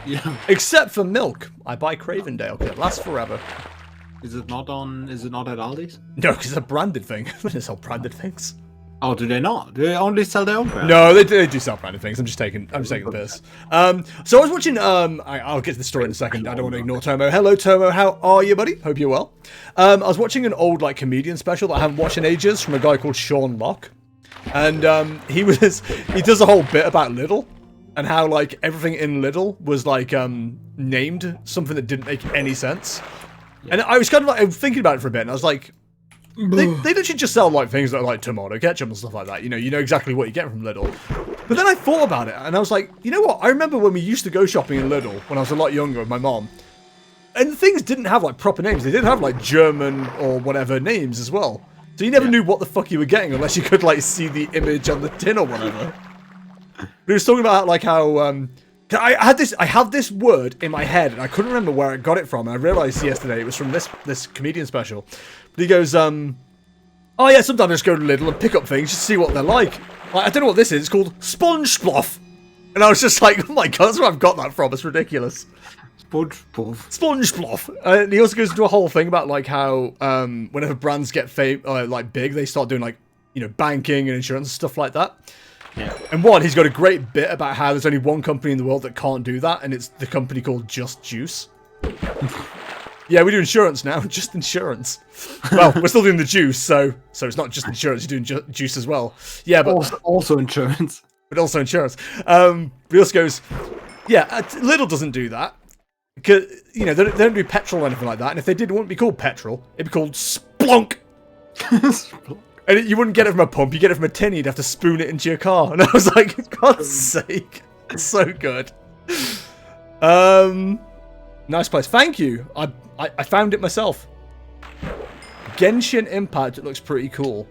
Yeah. Except for milk. I buy Cravendale because it lasts forever. Is it not at Aldi's? No, because it's a branded thing. They sell branded things. Oh, do they not? Do they only sell their own brand? No, they do sell branded things. I'm just taking the piss. So I was watching. I'll get to the story in a second. I don't want to ignore Tomo. Hello, Tomo. How are you, buddy? Hope you're well. I was watching an old comedian special that I haven't watched in ages from a guy called Sean Locke, and he does a whole bit about Lidl and how everything in Lidl was named something that didn't make any sense. Yeah. And I was kind of thinking about it for a bit, and I was like. They literally just sell things that are tomato ketchup and stuff like that. You know exactly what you get from Lidl. But then I thought about it and I was like, you know what? I remember when we used to go shopping in Lidl when I was a lot younger with my mom. And things didn't have proper names. They didn't have German or whatever names as well. So you never knew what the fuck you were getting unless you could see the image on the tin or whatever. But he was talking about how I had this word in my head and I couldn't remember where I got it from. And I realized yesterday it was from this comedian special. But he goes, oh yeah, sometimes I just go to Lidl and pick up things just to see what they're like. I don't know what this is. It's called Sponge Sploff. And I was just like, oh my god, that's where I've got that from. It's ridiculous. Sponge Sploff. Sponge Sploff. And he also goes into a whole thing about how whenever brands get big, they start doing banking and insurance and stuff like that. Yeah. And he's got a great bit about how there's only one company in the world that can't do that, and it's the company called Just Juice. Yeah, we do insurance now, just insurance. Well, we're still doing the juice, so it's not just insurance, you're doing juice as well. Yeah, but also insurance. But also insurance. He also goes, yeah, Lidl doesn't do that. Because, they don't do petrol or anything like that, and if they did, it wouldn't be called petrol, it'd be called Splunk. Splunk. And you wouldn't get it from a pump, you get it from a tin, you'd have to spoon it into your car. And I was like, God's sake, it's so good. Nice place. Thank you. I found it myself. Genshin Impact. It looks pretty cool.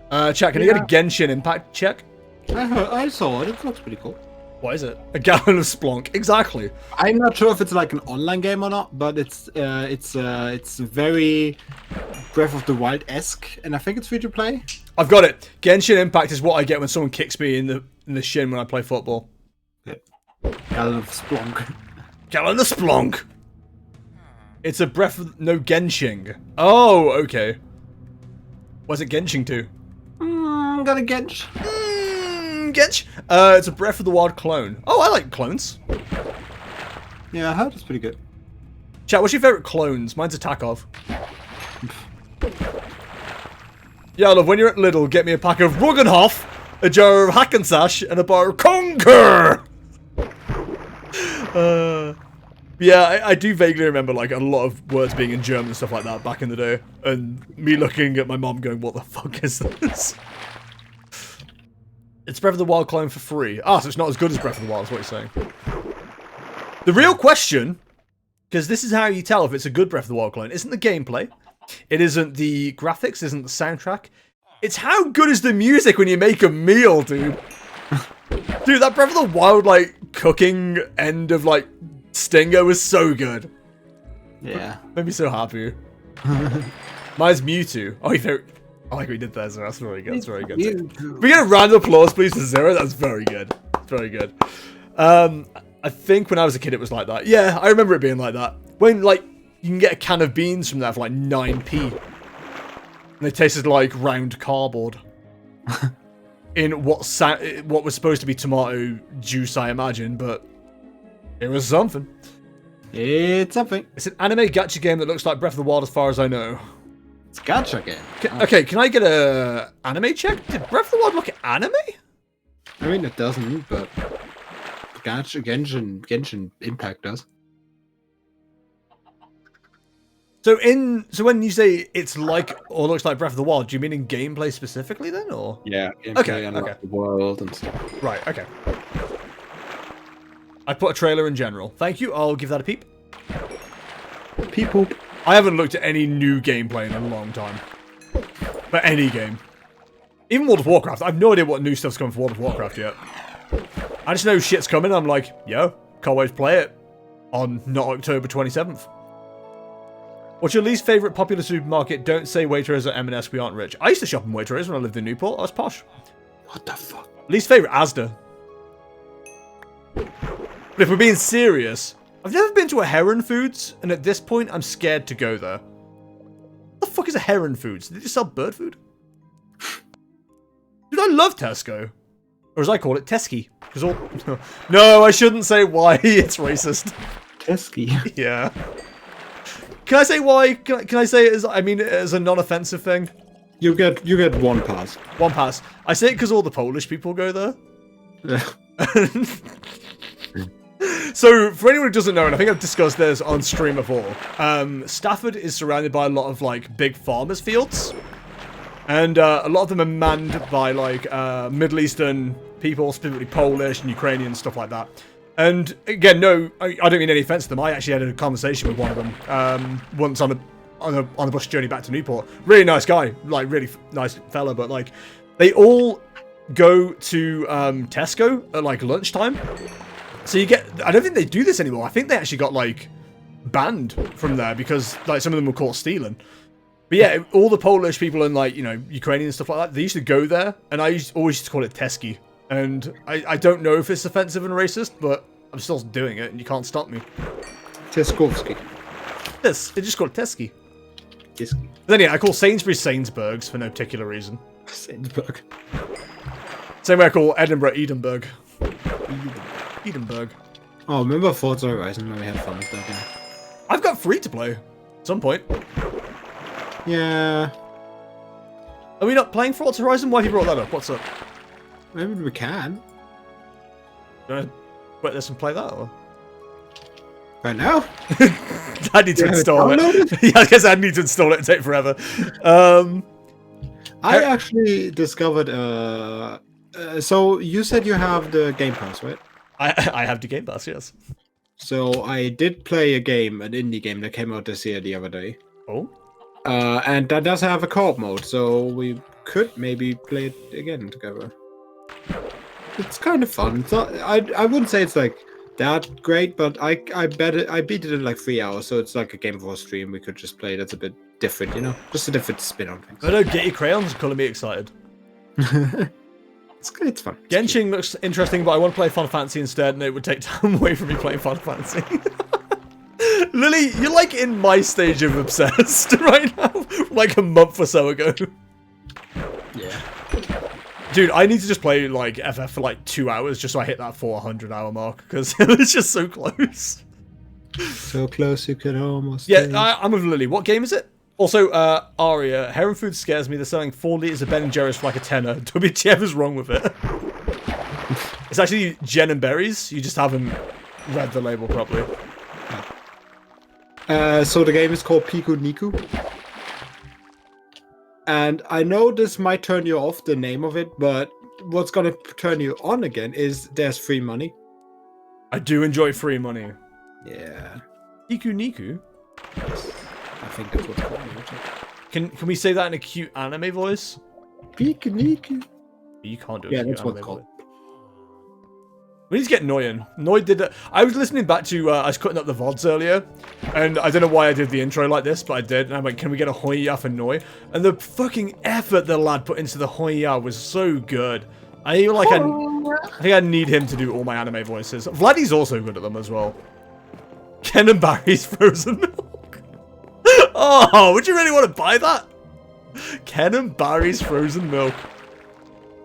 Chat, can you get a Genshin Impact check? I saw it. It looks pretty cool. What is it? A gallon of Splunk. Exactly. I'm not sure if it's an online game or not, but it's very Breath of the Wild-esque, and I think it's free to play. I've got it. Genshin Impact is what I get when someone kicks me in the shin when I play football. Yeah. Gallon of Splunk. Gallon of Splunk. It's a breath of... No, Genshin. Oh, okay. What's it Genshin to? Got a Gensh. Gensh. It's a Breath of the Wild clone. Oh, I like clones. Yeah, I heard it's pretty good. Chat, what's your favourite clones? Mine's a Tarkov. Yeah, love, when you're at Lidl, get me a pack of Ruggenhof, a jar of Hackensash, and a bar of Conquer! Yeah, I do vaguely remember a lot of words being in German and stuff like that back in the day, and me looking at my mom going, what the fuck is this? It's Breath of the Wild clone for free. Ah, so it's not as good as Breath of the Wild is what you're saying. The real question, because this is how you tell if it's a good Breath of the Wild clone, isn't the gameplay, it isn't the graphics, isn't the soundtrack, it's how good is the music when you make a meal, dude. Dude, that Breath of the Wild, cooking end of, Stinger was so good. Yeah. Made me so happy. Mine's Mewtwo. Oh, I like what you did there, Zero. That's very good. That's very good. Can we get a round of applause, please, for Zero? That's very good. That's very good. I think when I was a kid, it was like that. Yeah, I remember it being like that. When, you can get a can of beans from there for, 9p. And they tasted like round cardboard. In what was supposed to be tomato juice, I imagine, but... It was something. It's something. It's an anime gacha game that looks like Breath of the Wild as far as I know. It's a gacha game. Okay, can I get a anime check? Did Breath of the Wild look at anime? I mean, it doesn't, but Genshin Impact does. So when you say it's like or looks like Breath of the Wild, do you mean in gameplay specifically then, or? Yeah. Okay. And the world and stuff. Right. Okay. I put a trailer in general. Thank you. I'll give that a peep. Peep poop. I haven't looked at any new gameplay in a long time. But any game. Even World of Warcraft. I have no idea what new stuff's coming for World of Warcraft yet. I just know shit's coming. I'm like, yo, can't wait to play it. On not October 27th. What's your least favourite popular supermarket? Don't say Waitrose or M&S, we aren't rich. I used to shop in Waitrose when I lived in Newport. I was posh. What the fuck? Least favourite, Asda. But if we're being serious, I've never been to a Heron Foods, and at this point, I'm scared to go there. What the fuck is a Heron Foods? Did they just sell bird food? Dude, I love Tesco. Or as I call it, Tesky. Because all... No, I shouldn't say why. It's racist. Tesky. Yeah. Can I say why? Can I say it as, I mean it as a non-offensive thing? You get one pass. One pass. I say it because all the Polish people go there. So, for anyone who doesn't know, and I think I've discussed this on stream before, Stafford is surrounded by a lot of, like, big farmers' fields. And a lot of them are manned by, like, Middle Eastern people, specifically Polish and Ukrainian, stuff like that. And, again, no, I don't mean any offense to them. I actually had a conversation with one of them once on a bus journey back to Newport. Really nice guy. Like, really nice fella. But, like, they all go to Tesco at, like, lunchtime. So you get... I don't think they do this anymore. I think they actually got, like, banned from there because, like, some of them were caught stealing. But yeah, all the Polish people and, like, you know, Ukrainian and stuff like that, they used to go there, and I always used to call it Tesky. And I don't know if it's offensive and racist, but I'm still doing it, and you can't stop me. Teskovsky. Yes, they just call it Tesky. Tesky. Then yeah, I call Sainsbury's Sainsbury's for no particular reason. Sainsburg. Same way I call Edinburgh Edinburgh. Edinburgh. Oh, remember Forza Horizon when we had fun with that game? I've got free to play. At some point. Yeah. Are we not playing Forza Horizon? Why have you brought that up? What's up? Maybe we can. Do you want to quit this and play that? Or? Right now? I need to install it. Yeah, I guess I need to install it and take forever. I actually discovered... so you said you have the Game Pass, right? I have the Game Pass, yes. So I did play a game, an indie game that came out this year the other day. Oh? And that does have a co-op mode, so we could maybe play it again together. It's kind of fun. It's not, I wouldn't say it's like that great, but I beat it in like 3 hours, so it's like a game for a stream. We could just play. That's a bit different, you know, just a different spin on things. I know, get your crayons, calling me excited. It's fun. Genshin looks interesting, but I want to play Final Fantasy instead, and it would take time away from me playing Final Fantasy. Lily, you're like in my stage of obsessed right now, like a month or so ago. Yeah. Dude, I need to just play like FF for like 2 hours just so I hit that 400-hour mark, because it's just so close. So close you could almost... Yeah, I'm with Lily. What game is it? Also, Aria, Heron Food scares me. They're selling 4 litres of Ben & Jerry's for like a tenner. WTF is wrong with it? It's actually Jen and Berries. You just haven't read the label properly. So the game is called Piku Niku. And I know this might turn you off, the name of it, but what's going to turn you on again is there's free money. I do enjoy free money. Yeah. Piku Niku? Yes. I think that's what's called. Can we say that in a cute anime voice? Piku Niku. You can't do it. Yeah, that's what's called. We need to get Noyan. Noy did that. I was listening back to, I was cutting up the VODs earlier, and I don't know why I did the intro like this, but I did, and I'm like, can we get a Hoya for Noy? And the fucking effort the lad put into the Hoya was so good. I think I need him to do all my anime voices. Vladdy's also good at them as well. Ken and Barry's frozen milk. Oh, would you really want to buy that? Ken and Barry's frozen milk.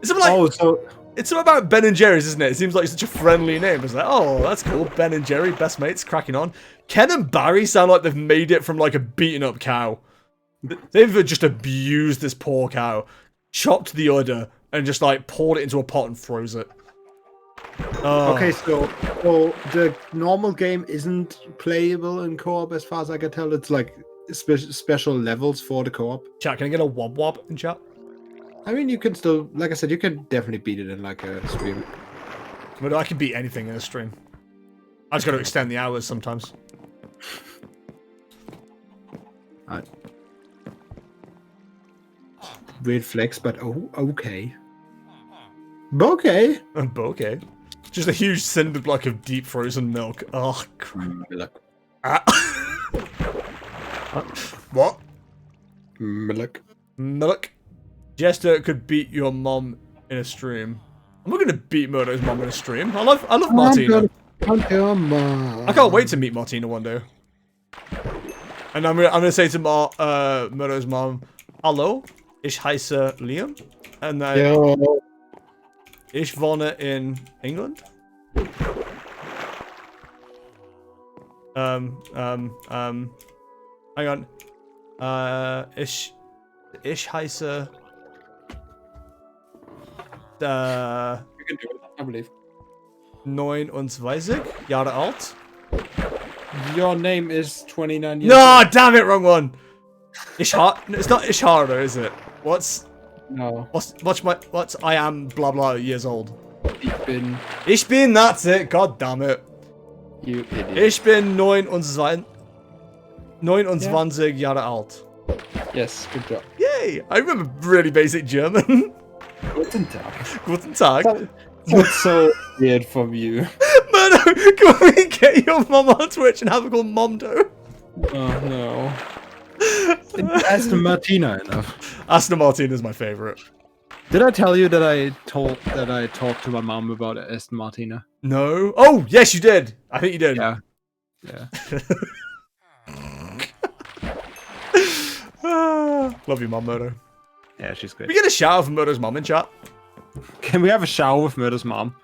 It's like, it's about Ben and Jerry's, isn't it? It seems like such a friendly name. It's like, oh, that's cool. Ben and Jerry, best mates, cracking on. Ken and Barry sound like they've made it from like a beaten up cow. They've just abused this poor cow, chopped the udder, and just like poured it into a pot and froze it. Okay, so the normal game isn't playable in co-op as far as I can tell. It's like special levels for the co-op. Chat, can I get a wob wob in chat? I mean, you can still, like I said, you can definitely beat it in like a stream. But I can beat anything in a stream. I just got to extend the hours sometimes. Weird flex, but okay. Okay. Okay. Just a huge cinder block of deep frozen milk. Oh, crap. Milk. What? Milk. Milk. Jester could beat your mom in a stream. I'm not gonna beat Murdo's mom in a stream. I love Martina. I can't wait to meet Martina one day. And I'm gonna say to Murdo's mom, "Hallo, ich heiße Liam, and ich wohne in England." Hang on. Ich heiße You can do it, I believe. 29 Jahre alt. Your name is 29 years No, damn it, wrong one. It's not Ishara, is it? What's I am blah blah years old. Ich bin, that's it. God damn it. You idiot. Ich bin 29 Jahre alt. Yes, good job. Yay! I remember really basic German. Guten Tag. Guten Tag. That's so weird from you. Mano, can we get your mom on Twitch and have her called Momdo? Oh no. Aston Martina enough. Aston Martin is my favorite. Did I tell you that I talked to my mom about Aston Martina? No. Oh, yes, you did. I think you did. Yeah. Yeah. Love you, Mom, Moto. Yeah, she's great. We get a shout out from Moto's mom in chat. Can we have a shower with Murder's mom?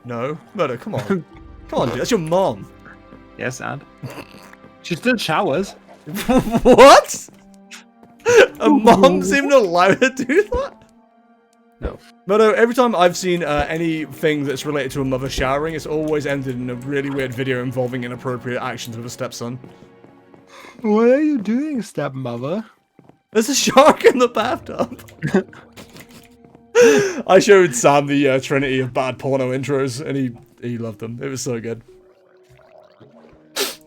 No, Moto, come on. Come on, dude. That's your mom. Yes, and she still showers. What? A mom's even allowed to do that? No. Moto, every time I've seen anything that's related to a mother showering, it's always ended in a really weird video involving inappropriate actions with a stepson. What are you doing, stepmother? There's a shark in the bathtub. I showed Sam the trinity of bad porno intros, and he loved them. It was so good.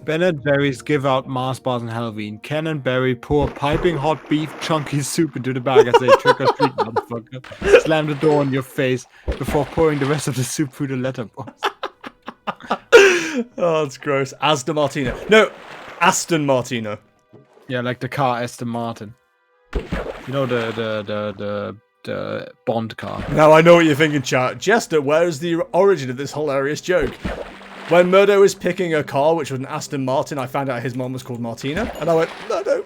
Ben and Berries give out Mars bars on Halloween. Ken and Barry pour piping hot beef chunky soup into the bag as they trick or treat, motherfucker. Slam the door in your face before pouring the rest of the soup through the letterbox. Oh, it's gross. Aston Martina. No, Aston Martina. Yeah, like the car Aston Martin. You know the Bond car. Now I know what you're thinking, chat. Jester, where is the origin of this hilarious joke? When Murdo was picking a car, which was an Aston Martin, I found out his mom was called Martina. And I went, no.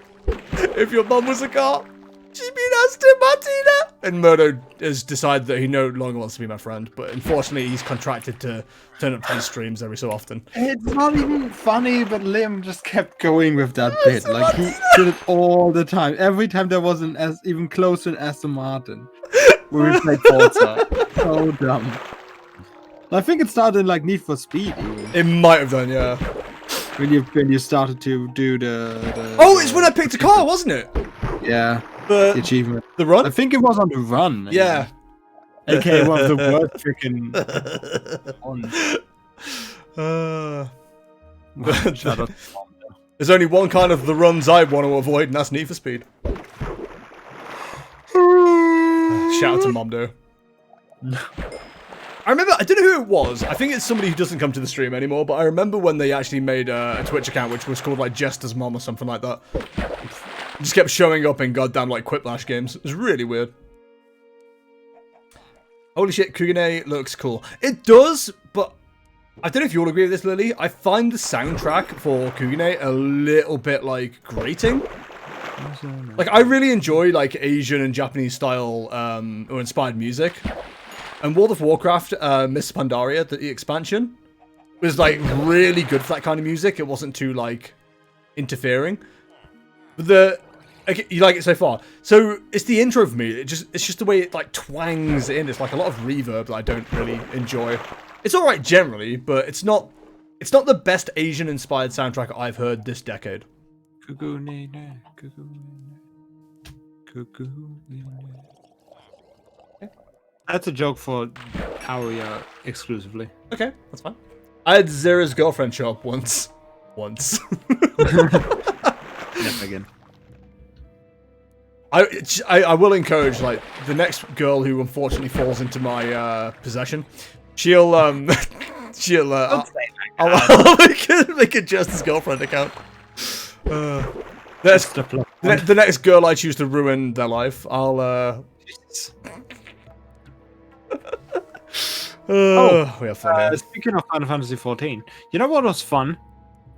If your mom was a car, she'd be an Aston Martina. And Murdo has decided that he no longer wants to be my friend. But unfortunately, he's contracted to turn up to his streams every so often. It's not even funny, but Liam just kept going with that bit. Like, he did it all the time. Every time there was even close to an Aston Martin, we played Forza. So dumb. I think it started in like Need for Speed. Even. It might have done, yeah. When you started to do the oh, it's when I picked a car, wasn't it? Yeah. The achievement. The run? I think it was on the run. Yeah. AKA one of the worst freaking ones. Shout out to Mom, there's only one kind of the runs I want to avoid, and that's Need for Speed. Shout out to Momdo. I remember, I don't know who it was. I think it's somebody who doesn't come to the stream anymore, but I remember when they actually made a Twitch account which was called like Jester's Mom or something like that. It just kept showing up in goddamn like Quiplash games. It was really weird. Holy shit, Kugane looks cool. It does, but I don't know if you'll agree with this, Lily. I find the soundtrack for Kugane a little bit like grating. Like, I really enjoy like Asian and Japanese style or inspired music. And World of Warcraft, Miss Pandaria, the expansion, was like really good for that kind of music. It wasn't too like interfering. But okay, you like it so far. So it's the intro for me. It's just the way it like twangs in. It's like a lot of reverb that I don't really enjoy. It's all right generally, but it's not the best Asian inspired soundtrack I've heard this decade. That's a joke for Aria exclusively. Okay, that's fine. I had Zera's girlfriend show up once. Never again. I will encourage like the next girl who unfortunately falls into my possession. I'll make a Jester's girlfriend account. The next girl I choose to ruin their life, I'll We have fun here. Speaking of Final Fantasy 14, you know what was fun?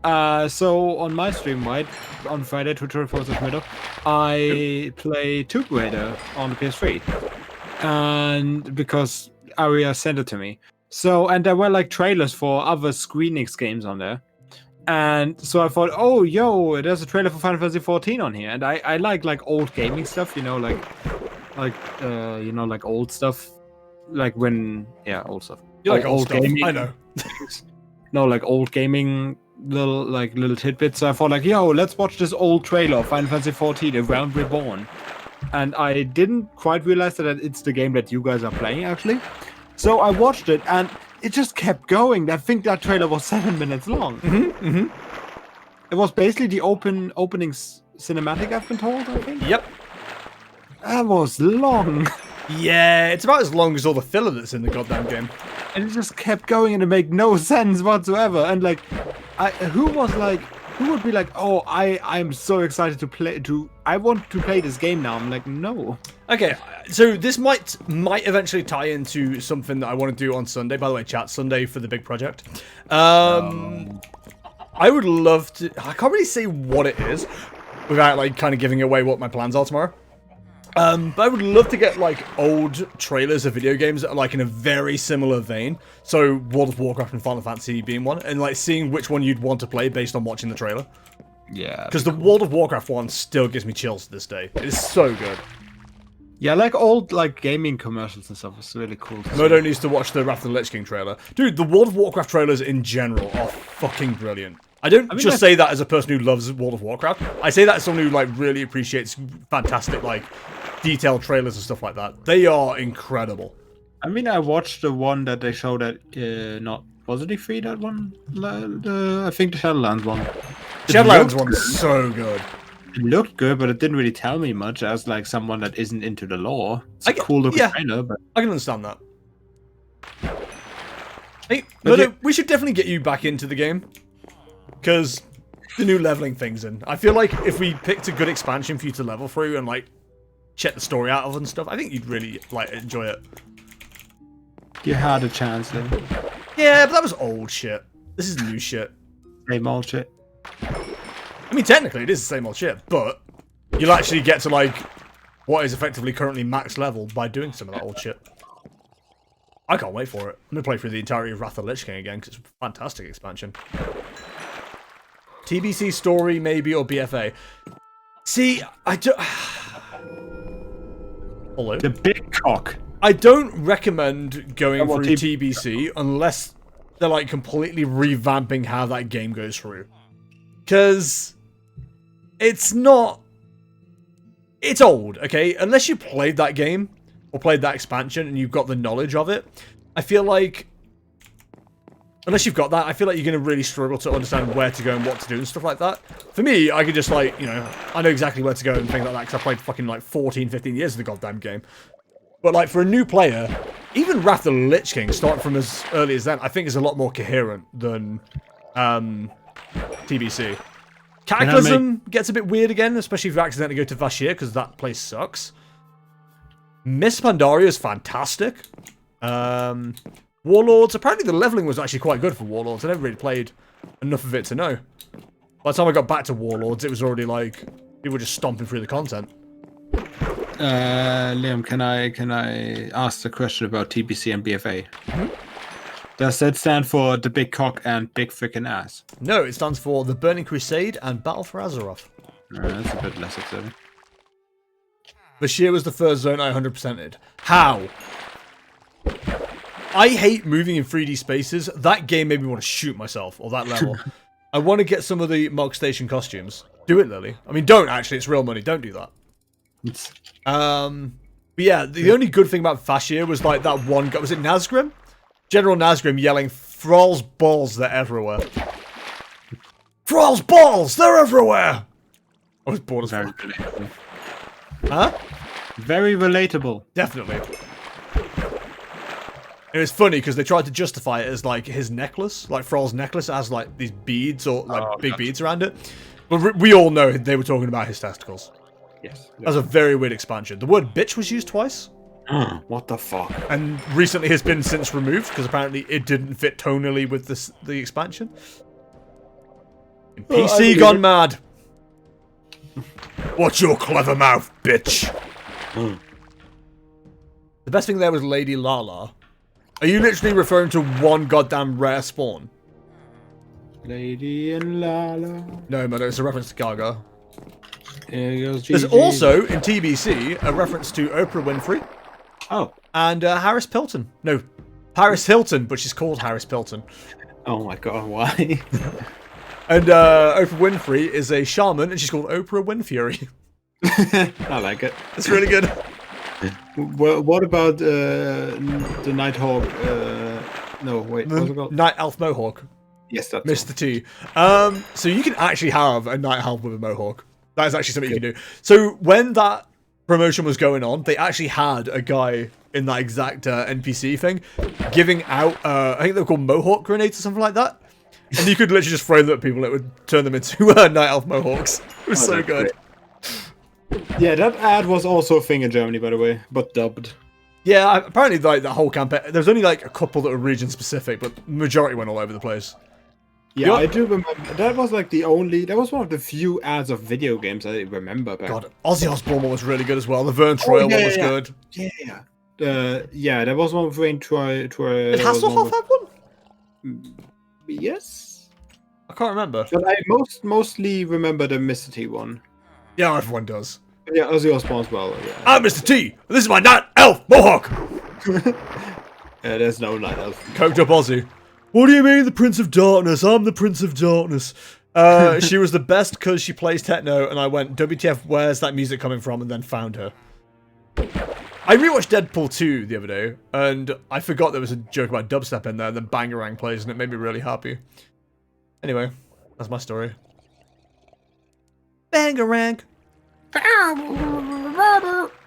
So on my stream, right, on Friday, 24th of middle, I play Tomb Raider on the PS3, and because Aria sent it to me. So, and there were like trailers for other Squeenix games on there. And so I thought, oh, yo, there's a trailer for Final Fantasy 14 on here. And I like old gaming stuff, like old stuff. Like when, old stuff. You like old stuff, gaming. I know. No, like old gaming little tidbits. So I thought like, yo, let's watch this old trailer of Final Fantasy 14, A Realm Reborn. And I didn't quite realize that it's the game that you guys are playing, actually. So I watched it, and it just kept going. I think that trailer was 7 minutes long. It was basically the opening cinematic, I've been told, I think. Yep. That was long. Yeah, it's about as long as all the filler that's in the goddamn game. And it just kept going, and it made no sense whatsoever. And like, who would be like, oh, I'm so excited to play. I want to play this game now. I'm like, no. Okay, so this might eventually tie into something that I want to do on Sunday. By the way, chat, Sunday for the big project. I would love to. I can't really say what it is without like kind of giving away what my plans are tomorrow. But I would love to get like old trailers of video games that are like in a very similar vein. So World of Warcraft and Final Fantasy being one, and like seeing which one you'd want to play based on watching the trailer. Yeah. Because the World of Warcraft one still gives me chills to this day. It is so good. Yeah, like old like gaming commercials and stuff. It's really cool. Modo needs to watch the Wrath of the Lich King trailer. Dude, the World of Warcraft trailers in general are fucking brilliant. I don't just say that as a person who loves World of Warcraft. I say that as someone who like really appreciates fantastic like detailed trailers and stuff like that. They are incredible. I mean, I watched the one that they showed at was it E3, that one? I think the Shadowlands one. Shadowlands one's so good. It looked good, but it didn't really tell me much as like someone that isn't into the lore. It's a cool looking trailer, but I can understand that. Hey, Modo, we should definitely get you back into the game. Because the new leveling thing's in. I feel like if we picked a good expansion for you to level through and like check the story out of and stuff, I think you'd really like enjoy it. You had a chance then. Yeah, but that was old shit. This is new shit. Same old shit. I mean, technically it is the same old shit, but you'll actually get to like what is effectively currently max level by doing some of that old shit. I can't wait for it. I'm gonna play through the entirety of Wrath of the Lich King again because it's a fantastic expansion. TBC story maybe or BFA. See, I don't. Hello. The big cock. I don't recommend going through TBC unless they're like completely revamping how that game goes through. Because it's not... It's old, okay? Unless you played that game or played that expansion and you've got the knowledge of it, I feel like... Unless you've got that, I feel like you're going to really struggle to understand where to go and what to do and stuff like that. For me, I could just like, you know, I know exactly where to go and things like that because I played fucking like 14, 15 years of the goddamn game. But like for a new player, even Wrath of the Lich King, starting from as early as then, I think is a lot more coherent than TBC. Cataclysm gets a bit weird again, especially if you accidentally go to Vashir, because that place sucks. Miss Pandaria is fantastic. Warlords, apparently the leveling was actually quite good for Warlords. I never really played enough of it to know. By the time I got back to Warlords, it was already like, people were just stomping through the content. Liam, can I ask the question about TBC and BFA? Mm-hmm. Does that stand for the big cock and big frickin' ass? No, it stands for the Burning Crusade and Battle for Azeroth. That's a bit less exciting. Bashir was the first zone I 100%ed. How? I hate moving in 3D spaces. That game made me want to shoot myself, or that level. I want to get some of the Mog Station costumes. Do it, Lily. I mean, don't actually. It's real money. Don't do that. But yeah, the only good thing about Vashir was like that one guy. Was it Nazgrim? General Nazgrim yelling, "Thrall's balls, they're everywhere." Thrall's balls, they're everywhere! I was bored as fuck. Huh? Very relatable. Definitely. It was funny because they tried to justify it as like his necklace, like Thrall's necklace has like these beads or like big beads around it. But we all know they were talking about his testicles. Yes. That was a very weird expansion. The word bitch was used twice. What the fuck? And recently has been since removed because apparently it didn't fit tonally with the expansion. PC gone mad. Watch your clever mouth, bitch. The best thing there was Lady Lala. Are you literally referring to one goddamn rare spawn? Lady and Lala. No, Modo, it's a reference to Gaga. Here goes There's GG. also, in TBC, a reference to Oprah Winfrey. Oh. And Harris Pilton. No, Paris Hilton, but she's called Harris Pilton. Oh my god, why? And Oprah Winfrey is a shaman, and she's called Oprah Winfury. I like it. It's really good. Well, what about the Nighthawk? No, wait, what's it called? Night Elf Mohawk. Yes, that's Mr. T. So you can actually have a Night Elf with a Mohawk. That is actually something you can do. So when that promotion was going on, they actually had a guy in that exact NPC thing giving out, I think they were called Mohawk grenades or something like that. And you could literally just throw them at people. It would turn them into Night Elf Mohawks. It was so good. Great. Yeah, that ad was also a thing in Germany, by the way, but dubbed. Yeah, apparently like the whole campaign, there's only like a couple that were region specific, but the majority went all over the place. Yeah, I do remember. That was like that was one of the few ads of video games I remember back. God, Ozzy Osbourne one was really good as well. The Vern Troyer one was good. Yeah. Yeah, there was one with Vern Troyer. Did Hasselhoff have one? Yes. I can't remember. But I mostly remember the Mr. T one. Yeah, everyone does. Yeah, Ozzy Osbourne as well. Yeah. I'm Mr. T. This is my Night Elf Mohawk. Yeah, there's no Night Elf. Coked up Ozzy. What do you mean, the Prince of Darkness? I'm the Prince of Darkness. She was the best because she plays techno, and I went, WTF, where's that music coming from? And then found her. I rewatched Deadpool 2 the other day, and I forgot there was a joke about dubstep in there, and then Bangarang plays, and it made me really happy. Anyway, that's my story. Bangarang.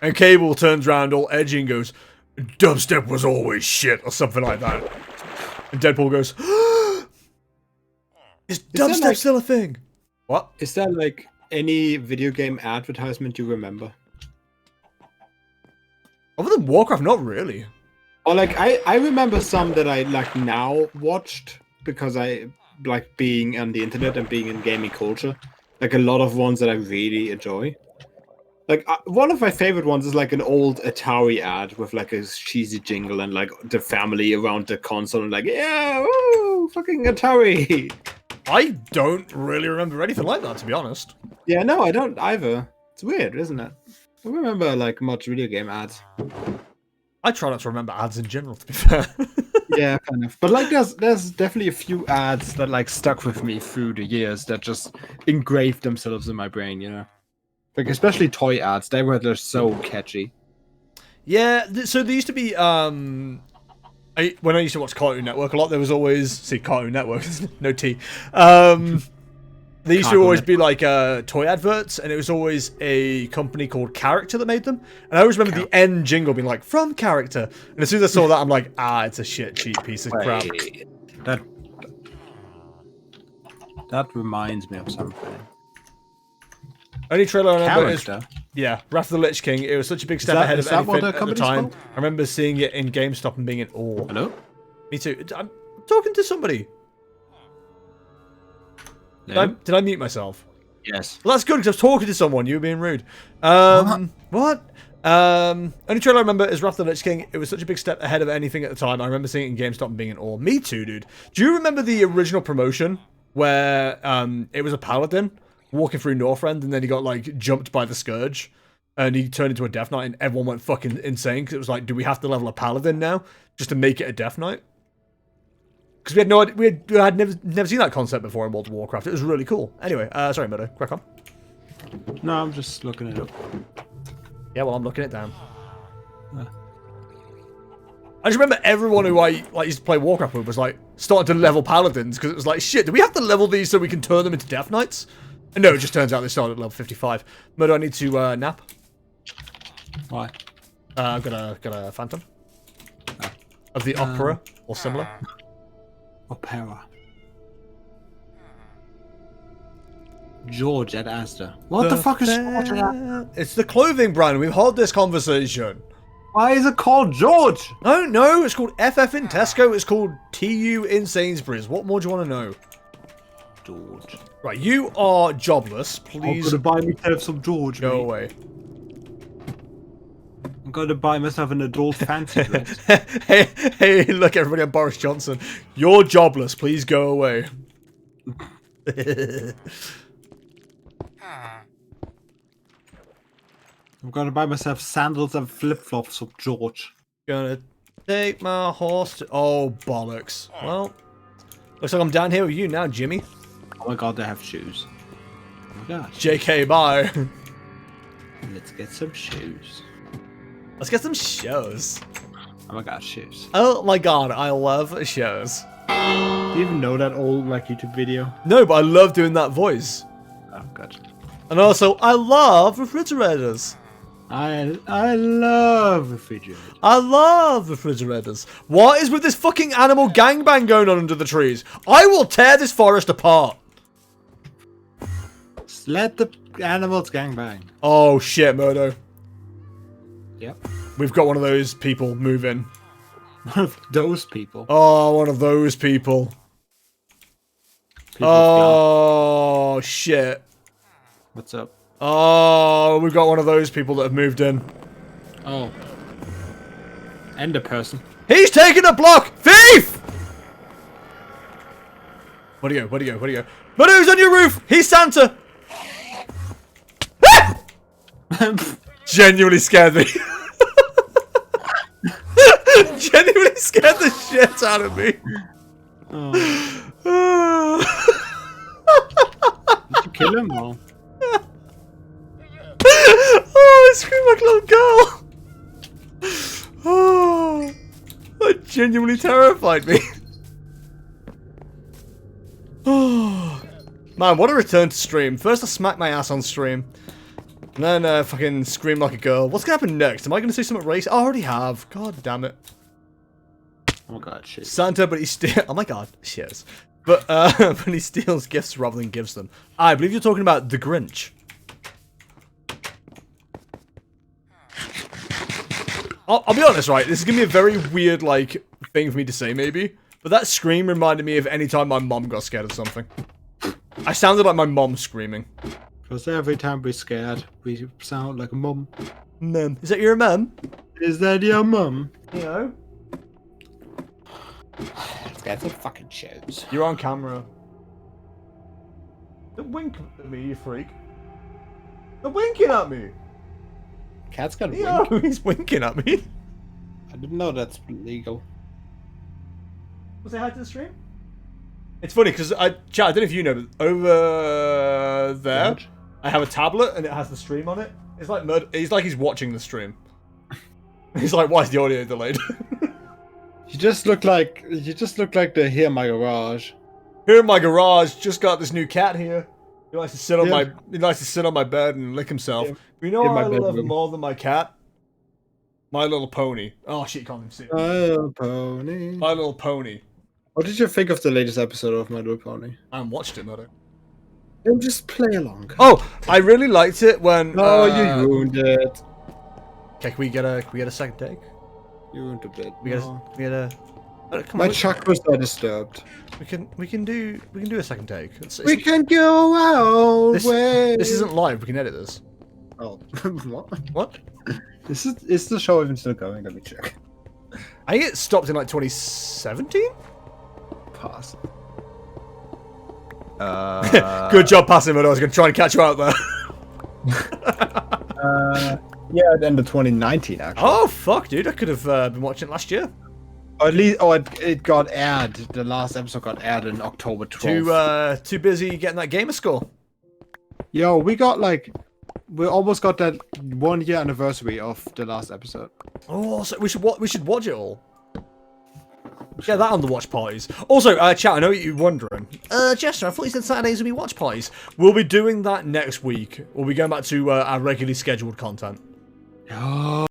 And Cable turns around all edgy and goes, dubstep was always shit, or something like that. And Deadpool goes, is dubstep like, still a thing? What? Is that like any video game advertisement you remember? Other than Warcraft, not really. Or like I remember some that I like now watched because I like being on the internet and being in gaming culture. Like a lot of ones that I really enjoy. Like one of my favorite ones is like an old Atari ad with like a cheesy jingle and like the family around the console and like, yeah, woo, fucking Atari. I don't really remember anything like that, to be honest. Yeah, no, I don't either. It's weird, isn't it? I don't remember like much video game ads. I try not to remember ads in general, to be fair. Yeah, kind of. But like there's definitely a few ads that like stuck with me through the years that just engraved themselves in my brain, you know? Like, especially toy ads, they were just so catchy. Yeah, so there used to be, when I used to watch Cartoon Network a lot, there was always, see, Cartoon Network, no T. There used to always be, like, toy adverts, and it was always a company called Character that made them. And I always remember the end jingle being like, from Character. And as soon as I saw that, I'm like, it's a shit, cheap piece of crap. That reminds me of something. Only trailer I remember Character? is, yeah, Wrath of the Lich King. It was such a big step ahead of anything at the time. I remember seeing it in GameStop and being in awe. Hello? Me too. I'm talking to somebody. No? Did I mute myself? Yes. Well, that's good because I was talking to someone. You were being rude. What? Only trailer I remember is Wrath of the Lich King. It was such a big step ahead of anything at the time. I remember seeing it in GameStop and being in awe. Me too, dude. Do you remember the original promotion where it was a paladin walking through Northrend, and then he got, like, jumped by the Scourge, and he turned into a Death Knight, and everyone went fucking insane, because it was like, do we have to level a Paladin now, just to make it a Death Knight? Because we had no idea, we had never seen that concept before in World of Warcraft. It was really cool. Anyway, sorry, Modo, crack on. No, I'm just looking it up. Yeah, well, I'm looking it down. I just remember everyone who I used to play Warcraft with was, like, starting to level Paladins, because it was like, shit, do we have to level these so we can turn them into Death Knights? No, it just turns out they started at level 55. Modo, I need to nap. Why? I've got a phantom. Of the opera, or similar. Opera. George at Asda. What the fuck is George at Asda? It's the clothing brand. We've had this conversation. Why is it called George? No, it's called FF in Tesco. It's called TU in Sainsbury's. What more do you want to know? George. Right, you are jobless. Please I'm gonna buy myself some George. go mate. away. I'm gonna buy myself an adult fancy dress. hey, look, everybody, I'm Boris Johnson. You're jobless. Please go away. I'm gonna buy myself sandals and flip-flops from George. Gonna take my horse to... Oh, bollocks. Well, looks like I'm down here with you now, Jimmy. Oh my god, they have shoes. Oh my god. JK, bye. Let's get some shoes. Let's get some shows. Oh my god, shoes. Oh my god, I love shows. Do you even know that old like YouTube video? No, but I love doing that voice. Oh god. And also, I love refrigerators. I love refrigerators. I love refrigerators. What is with this fucking animal gangbang going on under the trees? I will tear this forest apart. Let the animals gangbang. Oh shit, Murdo. Yep. We've got one of those people move in. One of those people. Oh, one of those people. People Oh shit. What's up? Oh, we've got one of those people that have moved in. Oh. And a person. He's taking a block! Thief! Where'd he go? Where'd he go? Where'd he go? Murdo's on your roof! He's Santa! Genuinely scared me. Genuinely scared the shit out of me. Oh. Did you kill him or? Oh, I screamed like a little girl. Oh, that genuinely terrified me. Oh, man, what a return to stream. First I smack my ass on stream. And then fucking scream like a girl. What's gonna happen next? Am I gonna say something racist? I already have. God damn it. Oh my god, shit. Santa, but he steals. Oh my god, shit. But but he steals gifts rather than gives them. I believe you're talking about the Grinch. I'll be honest, right? This is gonna be a very weird, like, thing for me to say, maybe. But that scream reminded me of any time my mom got scared of something. I sounded like my mom screaming. Because every time we're scared, we sound like a mum. Mum. Is that your mum? Is that your mum? You know. Let's get some fucking shows. You're on camera. Don't wink at me, you freak. They're winking at me. Cat's gonna Yeah, wink. he's winking at me. I didn't know that's legal. Was say hi to the stream? It's funny because chat, I don't know if you know, but over there, What? I have a tablet and it has the stream on it. It's like he's watching the stream. He's like, why is the audio delayed? You just look like the here in my garage. Here in my garage, just got this new cat here. He likes to sit on my bed and lick himself. Yeah. But you know In what my I love bedroom. more than my cat? My Little Pony. Oh shit, you can't even see it. My Little Pony. My Little Pony. What did you think of the latest episode of My Little Pony? I haven't watched it, Mother. Then just play along. Oh, I really liked it when. No, you ruined it. Okay, can we get a second take? You ruined a bit. We get a. Come My on, chakras are disturbed. we can do a second take. We can go our way. This isn't live. We can edit this. Oh, what? What? Is the show even still going? Let me check. I think it stopped in like 2017. Pass. Good job passing, but I was going to try and catch you out there. Yeah, at the end of 2019, actually. Oh fuck, dude! I could have been watching it last year. Or at least, it got aired. The last episode got aired in October 12th. Too busy getting that gamer score. Yo, we almost got that 1 year anniversary of the last episode. Oh, so we should watch it all. Get that on the watch parties. Also, chat, I know what you're wondering. Jester, I thought you said Saturdays would be watch parties. We'll be doing that next week. We'll be going back to our regularly scheduled content. Oh.